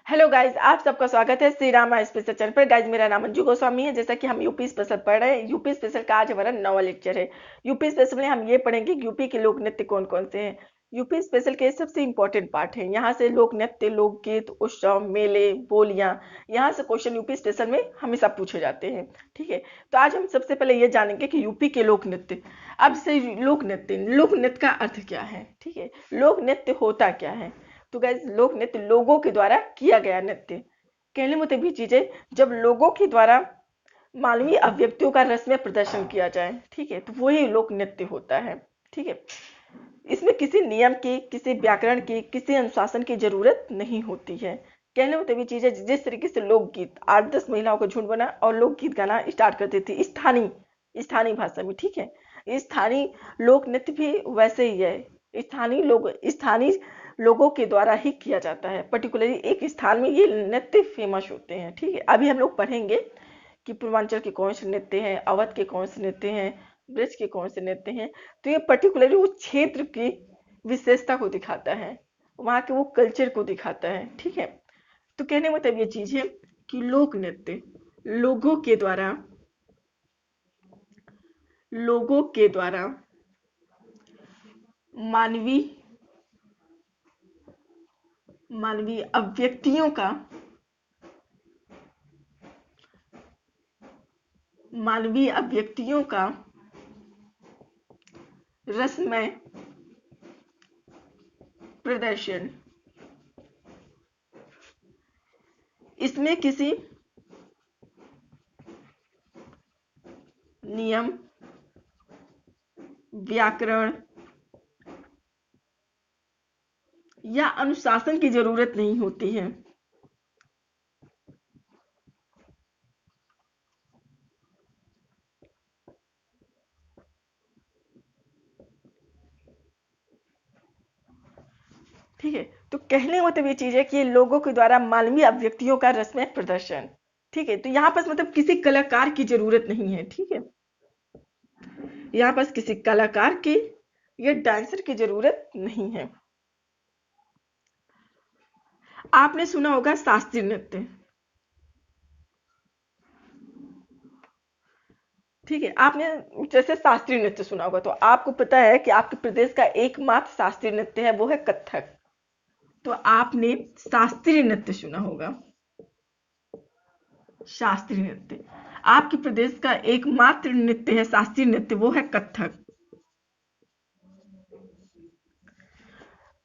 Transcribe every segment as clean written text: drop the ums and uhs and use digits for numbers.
Hello guys, आप सबका स्वागत है श्री रामा स्पेशल चैनल पर। गाइस, मेरा नाम अंजू गोस्वामी है। जैसा कि हम यूपी स्पेशल पढ़ रहे हैं, यूपी स्पेशल का आज हमारा नवा लेक्चर है। यूपी स्पेशल में हम ये पढ़ेंगे कि यूपी के लोक नृत्य कौन कौन से हैं। यूपी स्पेशल के सबसे इंपॉर्टेंट पार्ट है। यहाँ से लोक नृत्य, लोकगीत, उत्सव, मेले, बोलियां, यहाँ से क्वेश्चन यूपी स्पेशल में हमेशा पूछे जाते हैं। ठीक है, तो आज हम सबसे पहले ये जानेंगे कि यूपी के लोक नृत्य। अब से लोक नृत्य का अर्थ क्या है। ठीक है, लोक नृत्य होता क्या है। तो गाइस, लोक नृत्य लोगों के द्वारा किया गया नृत्य। कहने में तो भी चीजें जब लोगों के द्वारा मानवीय अभिव्यक्तियों का रस्म प्रदर्शन किया जाए। ठीक है, तो वही लोक नृत्य होता है। ठीक है, इसमें किसी नियम की, किसी व्याकरण की, किसी अनुशासन की जरूरत नहीं होती है। कहने में तो भी चीजें जिस तरीके से लोकगीत 8-10 महिलाओं को झुंड बना और लोकगीत गाना स्टार्ट करती थी स्थानीय स्थानीय भाषा में। ठीक है, स्थानीय लोक नृत्य भी वैसे ही है। स्थानीय लोगों के द्वारा ही किया जाता है। पर्टिकुलरली एक स्थान में ये नृत्य फेमस होते हैं। ठीक है, अभी हम लोग पढ़ेंगे कि पूर्वांचल के कौन से नृत्य हैं, अवध के कौन से नृत्य हैं, ब्रज के कौन से नृत्य हैं। तो ये पर्टिकुलरली उस क्षेत्र की विशेषता को दिखाता है, वहाँ के वो कल्चर को दिखाता है। ठीक है, तो कहने मतलब ये चीज है कि लोक नृत्य लोगों के द्वारा मानवीय मानवीय अभिव्यक्तियों का मानवीय अभिव्यक्तियों का रसमय प्रदर्शन। इसमें किसी नियम, व्याकरण या अनुशासन की जरूरत नहीं होती है। ठीक है, तो कहने का मतलब ये चीज है कि ये लोगों के द्वारा मानवीय अभिव्यक्तियों का रसमय प्रदर्शन। ठीक है, तो यहाँ पर मतलब किसी कलाकार की जरूरत नहीं है। ठीक है, यहाँ पर किसी कलाकार की या डांसर की जरूरत नहीं है। आपने सुना होगा शास्त्रीय नृत्य। ठीक है, आपने जैसे शास्त्रीय नृत्य सुना होगा, तो आपको पता है कि आपके प्रदेश का एकमात्र शास्त्रीय नृत्य है, वो है कथक। तो आपने शास्त्रीय नृत्य सुना होगा। शास्त्रीय नृत्य आपके प्रदेश का एकमात्र नृत्य है, शास्त्रीय नृत्य, वो है कथक।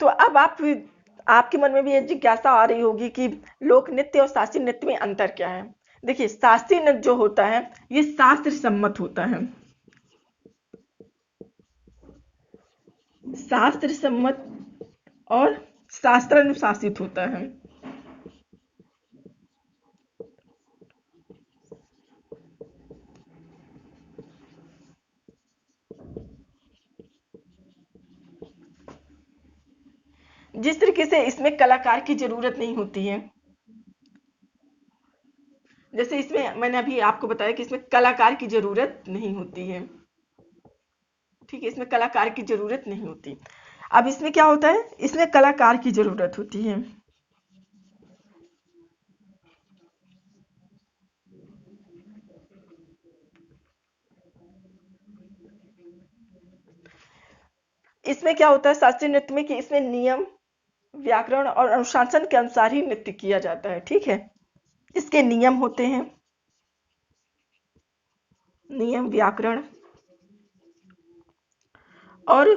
तो अब आपके मन में भी ये जिज्ञासा आ रही होगी कि लोक नृत्य और शास्त्रीय नृत्य में अंतर क्या है। देखिए, शास्त्रीय नृत्य जो होता है ये शास्त्र सम्मत होता है। शास्त्र सम्मत और शास्त्रानुशासित होता है। जिस तरीके से इसमें कलाकार की जरूरत नहीं होती है, जैसे इसमें मैंने अभी आपको बताया कि इसमें कलाकार की जरूरत नहीं होती है। ठीक है, इसमें कलाकार की जरूरत नहीं होती। अब इसमें क्या होता है, इसमें कलाकार की जरूरत होती है। इसमें क्या होता है शास्त्रीय नृत्य में कि इसमें नियम, व्याकरण और अनुशासन के अनुसार ही नृत्य किया जाता है। ठीक है, इसके नियम होते हैं, नियम, व्याकरण और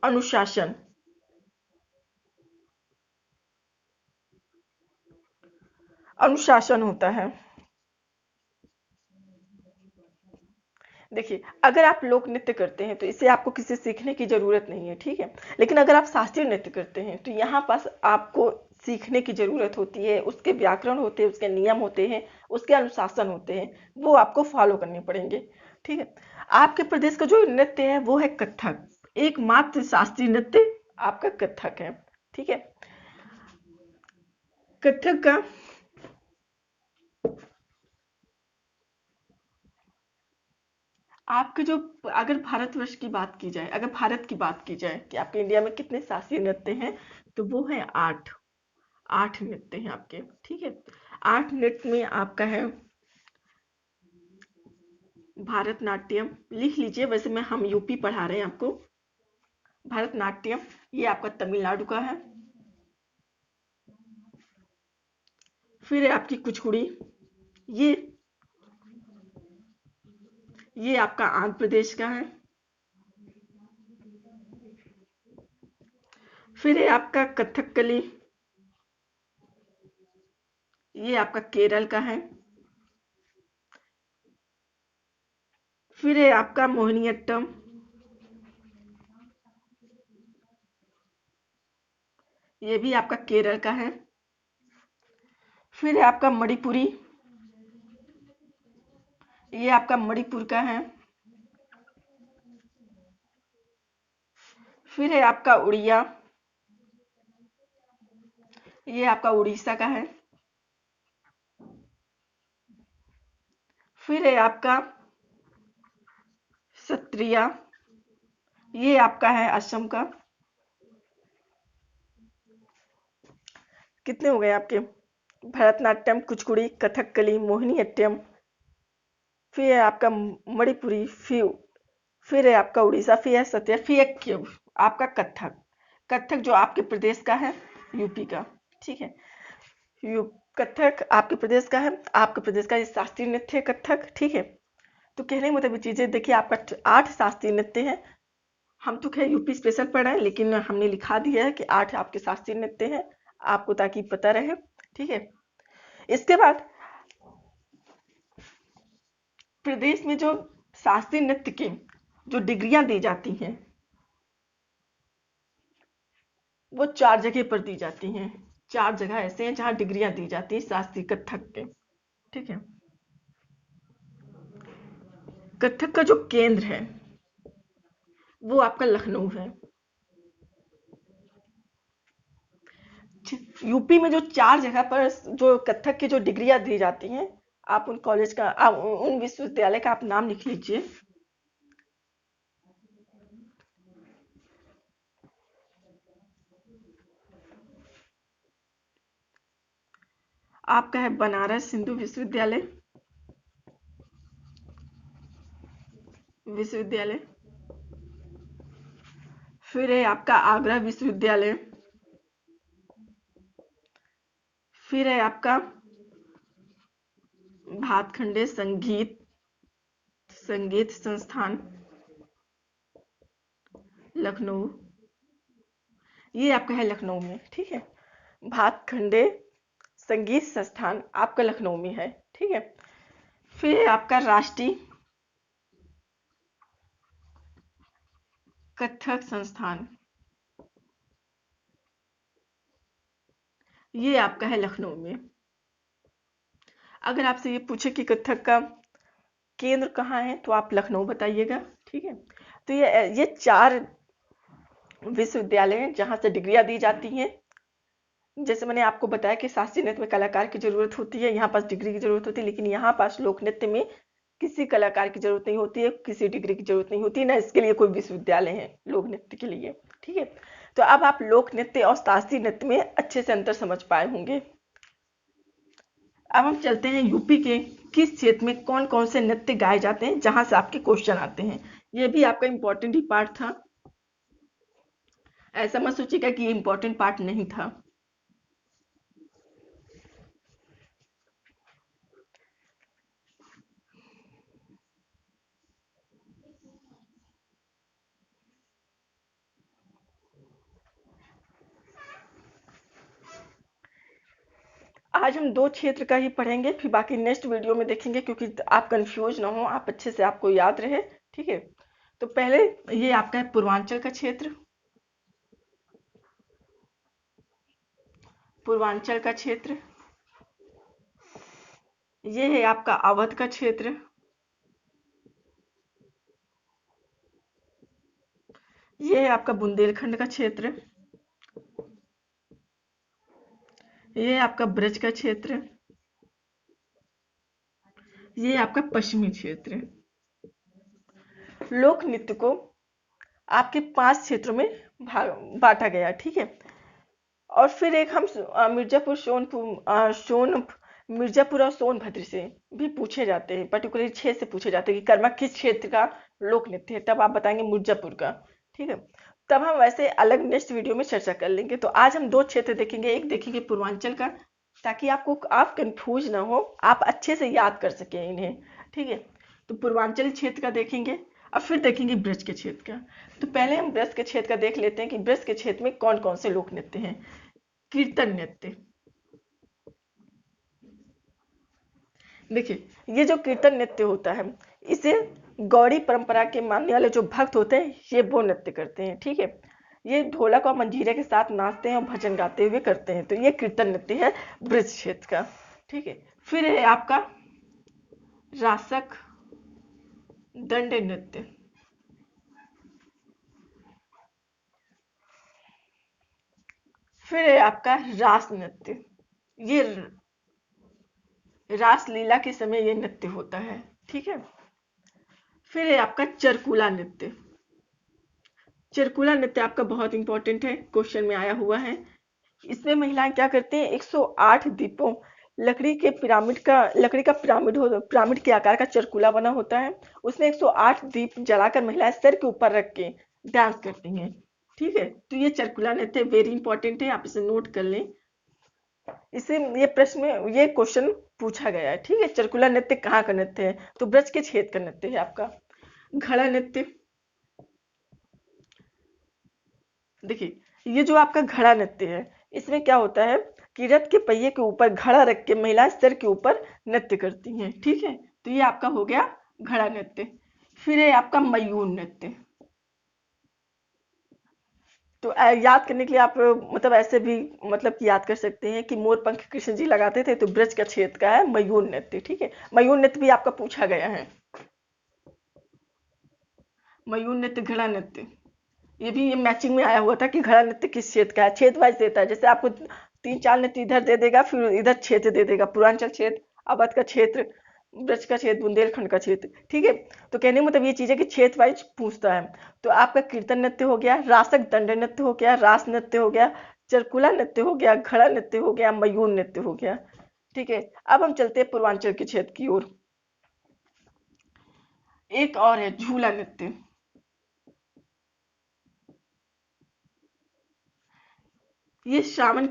अनुशासन। अनुशासन होता है। देखिए, अगर आप लोक नृत्य करते हैं तो इसे आपको किसी सीखने की जरूरत नहीं है। ठीक है, लेकिन अगर आप शास्त्रीय नृत्य करते हैं तो यहाँ पास आपको सीखने की जरूरत होती है। उसके व्याकरण होते हैं, उसके नियम होते हैं, उसके अनुशासन होते हैं, वो आपको फॉलो करने पड़ेंगे। ठीक है, आपके प्रदेश का जो नृत्य है वो है कथक। एकमात्र शास्त्रीय नृत्य आपका कथक है। ठीक है, कथक का आपके जो, अगर भारतवर्ष की बात की जाए, अगर भारत की बात की जाए कि आपके इंडिया में कितने शास्त्रीय नृत्य हैं, तो वो है 8। 8 नृत्य हैं आपके, ठीक है। 8 नृत्य में आपका है भारतनाट्यम, लिख लीजिए, वैसे में हम यूपी पढ़ा रहे हैं आपको। भारतनाट्यम ये आपका तमिलनाडु का है। फिर है आपकी कुचिपुड़ी, ये ये आपका आंध्र प्रदेश का है। फिर है आपका कथकली, ये आपका केरल का है। फिर है आपका मोहिनीअट्टम, ये भी आपका केरल का है। फिर है आपका मणिपुरी, ये आपका मणिपुर का है। फिर है आपका उड़िया, ये आपका उड़ीसा का है। फिर है आपका सत्रिया, ये आपका है असम का। कितने हो गए आपके? भरतनाट्यम, कुचिपुड़ी, कथकली, मोहिनीअट्टम, फिर है आपका मणिपुरी, फिर है आपका उड़ीसा, फिर है सत्रिया, फिर है आपका कथक। कथक जो आपके प्रदेश का है, यूपी का, ठीक है। यू कथक आपके प्रदेश का है, आपके प्रदेश का ये शास्त्रीय नृत्य है कथक, ठीक है। तो कहने का मतलब चीजें देखिए, आपका 8 शास्त्रीय नृत्य है। हम तो खैर यूपी स्पेशल पढ़ रहे हैं, लेकिन हमने लिखा दिया है कि 8 आपके शास्त्रीय नृत्य हैं, आपको ताकि पता रहे, ठीक है। इसके बाद प्रदेश में जो शास्त्रीय नृत्य की जो डिग्रियां दी जाती हैं, वो 4 जगह पर दी जाती हैं। 4 जगह ऐसे हैं जहां डिग्रियां दी जाती हैं शास्त्रीय कथक के, ठीक है। कथक का जो केंद्र है वो आपका लखनऊ है। यूपी में जो 4 जगह पर जो कथक की जो डिग्रियां दी जाती हैं, आप उन कॉलेज का, आप उन विश्वविद्यालय का आप नाम लिख लीजिए। आपका है बनारस हिंदू विश्वविद्यालय, फिर है आपका आगरा विश्वविद्यालय, फिर है आपका भातखंडे संगीत संस्थान लखनऊ, ये आपका है लखनऊ में, ठीक है। भातखंडे संगीत संस्थान आपका लखनऊ में है, ठीक है। फिर है आपका राष्ट्रीय कथक संस्थान, ये आपका है लखनऊ में। अगर आपसे ये पूछे कि कथक का केंद्र कहाँ है, तो आप लखनऊ बताइएगा, ठीक है। तो ये 4 विश्वविद्यालय हैं जहां से डिग्रियां दी जाती हैं। जैसे मैंने आपको बताया कि शास्त्रीय नृत्य में कलाकार की जरूरत होती है, यहाँ पास डिग्री की जरूरत होती है, लेकिन यहाँ पास लोक नृत्य में किसी कलाकार की जरूरत नहीं होती है, किसी डिग्री की जरूरत नहीं होती है, ना इसके लिए कोई विश्वविद्यालय है लोक नृत्य के लिए, ठीक है। तो अब आप लोक नृत्य और शास्त्रीय नृत्य में अच्छे से अंतर समझ पाए होंगे। अब हम चलते हैं यूपी के किस क्षेत्र में कौन कौन से नृत्य गाए जाते हैं, जहां से आपके क्वेश्चन आते हैं। ये भी आपका इंपॉर्टेंट ही पार्ट था, ऐसा मत सोचिएगा कि ये इंपॉर्टेंट पार्ट नहीं था। आज हम 2 क्षेत्र का ही पढ़ेंगे, फिर बाकी नेक्स्ट वीडियो में देखेंगे, क्योंकि आप कंफ्यूज ना हो, आप अच्छे से आपको याद रहे, ठीक है। तो पहले ये आपका है पूर्वांचल का क्षेत्र, पूर्वांचल का क्षेत्र। ये है आपका अवध का क्षेत्र, ये है आपका बुंदेलखंड का क्षेत्र, ये है आपका ब्रज का क्षेत्र, ये है आपका पश्चिमी क्षेत्र। लोक नृत्य को आपके 5 क्षेत्रों में बांटा गया, ठीक है। और फिर एक हम मिर्जापुर मिर्जापुर और सोनभद्र से भी पूछे जाते हैं, पर्टिकुलरली क्षेत्र से पूछे जाते हैं कि कर्मा किस क्षेत्र का लोक नृत्य है, तब आप बताएंगे मिर्जापुर का। ठीक है, तब हम वैसे अलग नेक्स्ट वीडियो में चर्चा कर लेंगे। तो आज हम दो क्षेत्र देखेंगे, एक देखेंगे पूर्वांचल का, ताकि आप कंफ्यूज ना हो, आप अच्छे से याद कर सकें इन्हें। ठीक है, तो पूर्वांचल क्षेत्र का देखेंगे और फिर देखेंगे ब्रज के क्षेत्र का। तो पहले हम ब्रज के क्षेत्र का देख लेते हैं कि ब्रज के क्षेत्र में कौन कौन से लोक नृत्य हैं। कीर्तन नृत्य, देखिए ये जो कीर्तन नृत्य होता है, इसे गौड़ी परंपरा के मानने वाले जो भक्त होते हैं ये वो नृत्य करते हैं। ठीक है, ये ढोलक और मंजीरे के साथ नाचते हैं और भजन गाते हुए करते हैं, तो ये कीर्तन नृत्य है ब्रज क्षेत्र का। ठीक है, फिर है आपका रासक दंड नृत्य। फिर है आपका रास नृत्य, ये रासलीला के समय ये नृत्य होता है। ठीक है, फिर है आपका चरकुला नृत्य। चरकुला नृत्य आपका बहुत इंपॉर्टेंट है, क्वेश्चन में आया हुआ है। इसमें महिलाएं क्या करती हैं, 108 दीपों, लकड़ी का पिरामिड के आकार का चरकुला बना होता है, उसमें 108 दीप जलाकर महिलाएं सर के ऊपर रख के डांस करती हैं। ठीक है, तो ये चरकुला नृत्य वेरी इंपॉर्टेंट है, आप इसे नोट कर लें। इसे ये प्रश्न में ये क्वेश्चन पूछा गया है। ठीक है, चरकुला नृत्य कहाँ का नृत्य है, तो ब्रज के क्षेत्र का नृत्य है आपका। घड़ा नृत्य, देखिए ये जो आपका घड़ा नृत्य है, इसमें क्या होता है कि रथ के पहिए के ऊपर घड़ा रख के महिलाएं सर के ऊपर नृत्य करती हैं। ठीक है, तो ये आपका हो गया घड़ा नृत्य। फिर है आपका मयूर नृत्य। तो याद करने के लिए आप मतलब ऐसे भी मतलब कि याद कर सकते हैं कि मोर पंख कृष्ण जी लगाते थे, तो ब्रज का क्षेत्र का है मयूर नृत्य। ठीक है, मयूर नृत्य भी आपका पूछा गया है। मयूर नृत्य, घड़ा नृत्य, ये मैचिंग में आया हुआ था कि घड़ा नृत्य किस क्षेत्र का है, क्षेत्र वाइज देता है। जैसे आपको 3-4 नृत्य इधर दे देगा, फिर इधर क्षेत्र दे देगा, पूर्वांचल क्षेत्र, अवध का क्षेत्र, ब्रज का क्षेत्र, बुंदेलखंड का क्षेत्र। ठीक है, तो कहने का मतलब ये चीज है कि क्षेत्र वाइज पूछता है। तो आपका कीर्तन नृत्य हो गया, रासक दंड नृत्य हो गया, रास नृत्य हो गया, चरकुला नृत्य हो गया, घड़ा नृत्य हो गया, मयूर नृत्य हो गया। ठीक है, अब हम चलते हैं पूर्वांचल के क्षेत्र की ओर। एक और है झूला नृत्य। ये श्रावण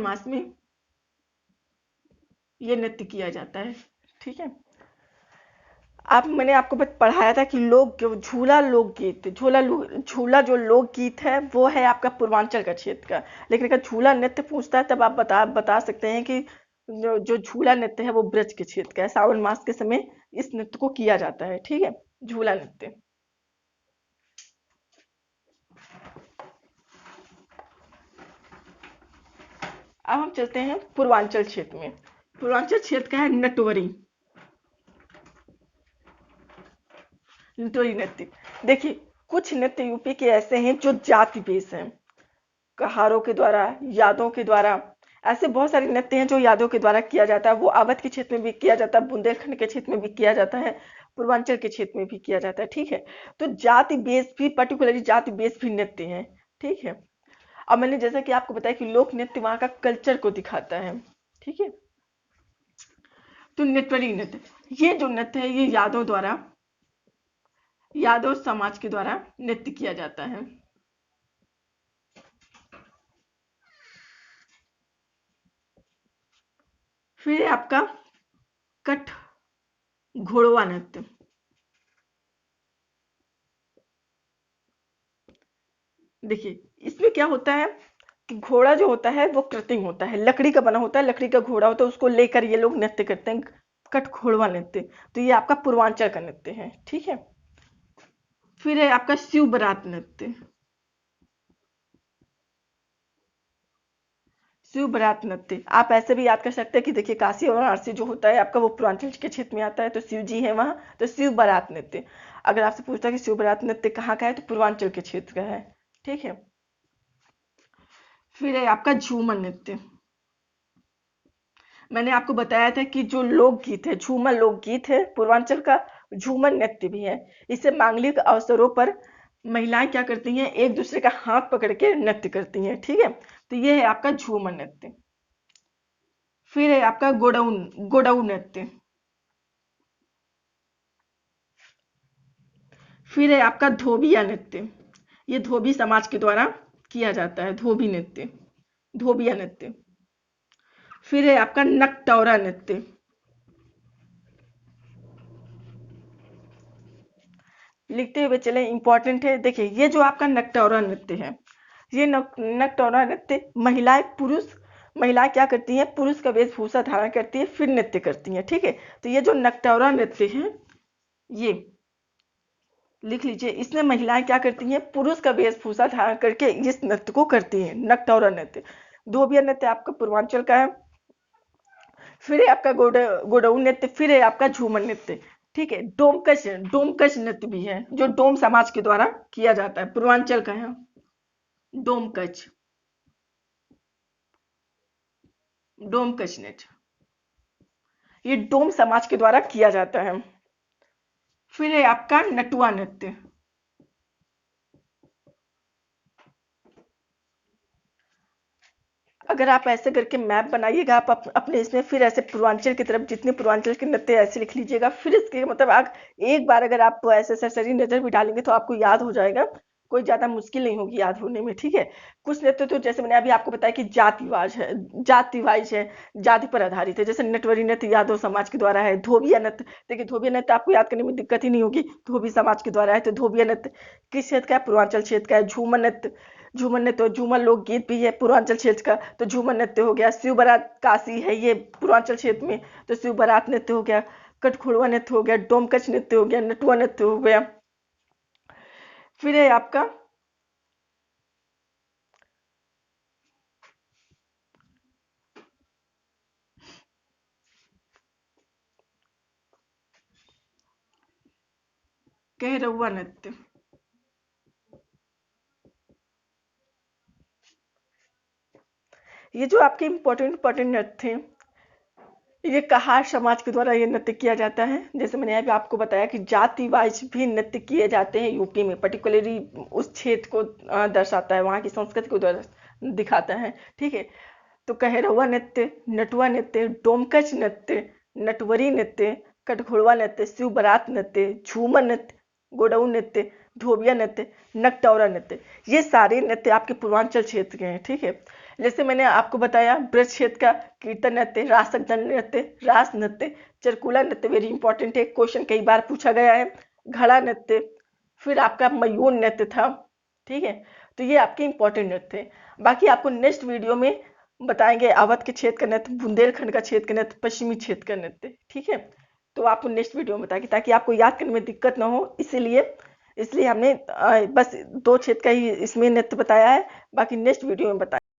मास में ये नृत्य किया जाता है। ठीक है, आप मैंने आपको पढ़ाया था कि झूला जो लोकगीत है वो है आपका पूर्वांचल का क्षेत्र का। लेकिन अगर झूला नृत्य पूछता है तब आप बता सकते हैं कि जो झूला नृत्य है वो ब्रज के क्षेत्र का है, सावन मास के समय इस नृत्य को किया जाता है। ठीक है, झूला नृत्य। अब हम चलते हैं पूर्वांचल क्षेत्र में। पूर्वांचल क्षेत्र का है नटवरी। नटवरी नृत्य, देखिए कुछ नृत्य यूपी के ऐसे हैं जो जाति बेस हैं, कहारों के द्वारा, यादों के द्वारा। ऐसे बहुत सारे नृत्य हैं जो यादों के द्वारा किया जाता है, वो अवध के क्षेत्र में भी किया जाता है, बुंदेलखंड के क्षेत्र में भी किया जाता है, पूर्वांचल के क्षेत्र में भी किया जाता है। ठीक है, तो जाति बेस भी, पर्टिकुलरली जाति बेस भी नृत्य हैं। ठीक है, अब मैंने जैसा कि आपको बताया कि लोक नृत्य वहां का कल्चर को दिखाता है। ठीक है, तो नटवरी नृत्य, ये जो नृत्य है ये यादव समाज के द्वारा नृत्य किया जाता है। फिर आपका कठ घोड़वा नृत्य। देखिए इसमें क्या होता है कि घोड़ा जो होता है वो कृत्रिम होता है, लकड़ी का बना होता है, लकड़ी का घोड़ा होता है, उसको लेकर ये लोग नृत्य करते हैं, कठ घोड़वा नृत्य। तो ये आपका पूर्वांचल का नृत्य है। ठीक है, फिर है आपका शिव बारात नृत्य। शिव बारात नृत्य आप ऐसे भी याद कर सकते हैं कि देखिए काशी और वाराणसी जो होता है आपका वो पूर्वांचल के क्षेत्र में आता है, तो शिव जी है वहां, तो शिव बारात नृत्य। अगर आपसे पूछता है कि शिव बारात नृत्य कहाँ का है, तो पूर्वांचल के क्षेत्र का है। ठीक है, फिर है आपका झूमर नृत्य। मैंने आपको बताया था कि जो लोकगीत है, झूमर लोकगीत है पूर्वांचल का, झूमर नृत्य भी है। इसे मांगलिक अवसरों पर महिलाएं क्या करती हैं, एक दूसरे का हाथ पकड़ के नृत्य करती हैं, ठीक है। तो ये है आपका झूमर नृत्य। फिर है आपका गोडाउन गोडाउन नृत्य। फिर है आपका धोबिया नृत्य। ये धोबी समाज के द्वारा किया जाता है, धोबी नृत्य, धोबिया नृत्य। फिर है आपका नकटौरा नृत्य। लिखते हुए चले, इंपॉर्टेंट है। देखिए ये जो आपका नकटौरा नृत्य है, ये नकटौरा नृत्य महिलाएं क्या करती हैं, पुरुष का वेशभूषा धारण करती है फिर नृत्य करती हैं, ठीक है। तो ये जो नकटौरा नृत्य है, ये लिख लीजिए, इसमें महिलाएं क्या करती हैं, पुरुष का वेशभूषा धारण करके इस नृत्य को करती हैं, नकटौरा नृत्य। धोबिया नृत्य आपका पूर्वांचल का है। फिर है आपका गोडाउन नृत्य। फिर है आपका झूमर नृत्य, ठीक है। डोमकच नृत्य भी है, जो डोम समाज के द्वारा किया जाता है, पूर्वांचल का है। डोमकच, डोमकच नृत्य, ये डोम समाज के द्वारा किया जाता है। फिर है आपका नटुआ नृत्य। अगर आप ऐसे करके मैप बनाइएगा आप अपने इसमें, फिर ऐसे पूर्वांचल की तरफ जितने पूर्वांचल के नृत्य ऐसे लिख लीजिएगा, फिर इसके मतलब आप एक बार अगर आप ऐसे सरसरी नजर भी डालेंगे तो आपको याद हो जाएगा, कोई ज्यादा मुश्किल नहीं होगी याद होने में, ठीक है। कुछ नृत्य तो जैसे मैंने अभी आपको बताया कि जाति वाइज है, जाति पर आधारित है। जैसे नटवरी नृत्य यादव समाज के द्वारा है। धोबिया नृत्य, देखिए धोबिया नृत्य आपको याद करने में दिक्कत ही नहीं होगी, धोबी समाज के द्वारा है। तो धोबिया नृत्य किस क्षेत्र का है, पूर्वांचल क्षेत्र का है। झूमर लोकगीत भी है पूर्वांचल क्षेत्र का, तो झूमर नृत्य हो गया। शिव बारात काशी है ये पूर्वांचल क्षेत्र में, तो शिव बारात नृत्य हो गया। कटखोड़वा नृत्य हो गया, डोमकच नृत्य हो गया, नटुआ नृत्य हो गया। फिर है आपका कहरौआ नृत्य। ये जो आपके इंपॉर्टेंट नृत्य थे, ये कहार समाज के द्वारा ये नृत्य किया जाता है। जैसे मैंने अभी आपको बताया कि जाति वाइज भी नृत्य किए जाते हैं यूपी में, पर्टिकुलरली उस क्षेत्र को दर्शाता है, वहाँ की संस्कृति को दिखाता है, ठीक है। तो कहरवा नृत्य, नटुआ नृत्य, डोमकच नृत्य, नटवरी नृत्य, कटघोड़वा नृत्य, शिव बारात नृत्य, झूमर नृत्य, गोडाउन नृत्य, धोबिया नृत्य, नकटौरा नृत्य, ये सारे नृत्य आपके पूर्वांचल क्षेत्र के हैं, ठीक है। जैसे मैंने आपको बताया ब्रज क्षेत्र का कीर्तन नृत्य, रासक नृत्य, रास नृत्य, चरकुला नृत्य, वेरी इंपॉर्टेंट है, क्वेश्चन कई बार पूछा गया है। घड़ा नृत्य, फिर आपका मयूर नृत्य था, ठीक है। तो ये आपके इंपॉर्टेंट नृत्य है। बाकी आपको नेक्स्ट वीडियो में बताएंगे अवध के क्षेत्र का नृत्य, बुंदेलखंड का क्षेत्र का नृत्य, पश्चिमी क्षेत्र का नृत्य, ठीक है। तो आपको नेक्स्ट वीडियो में बताएंगे ताकि आपको याद करने में दिक्कत ना हो, इसीलिए इसलिए हमने बस 2 क्षेत्र का ही इसमें नृत्य बताया है, बाकी नेक्स्ट वीडियो में बताएंगे।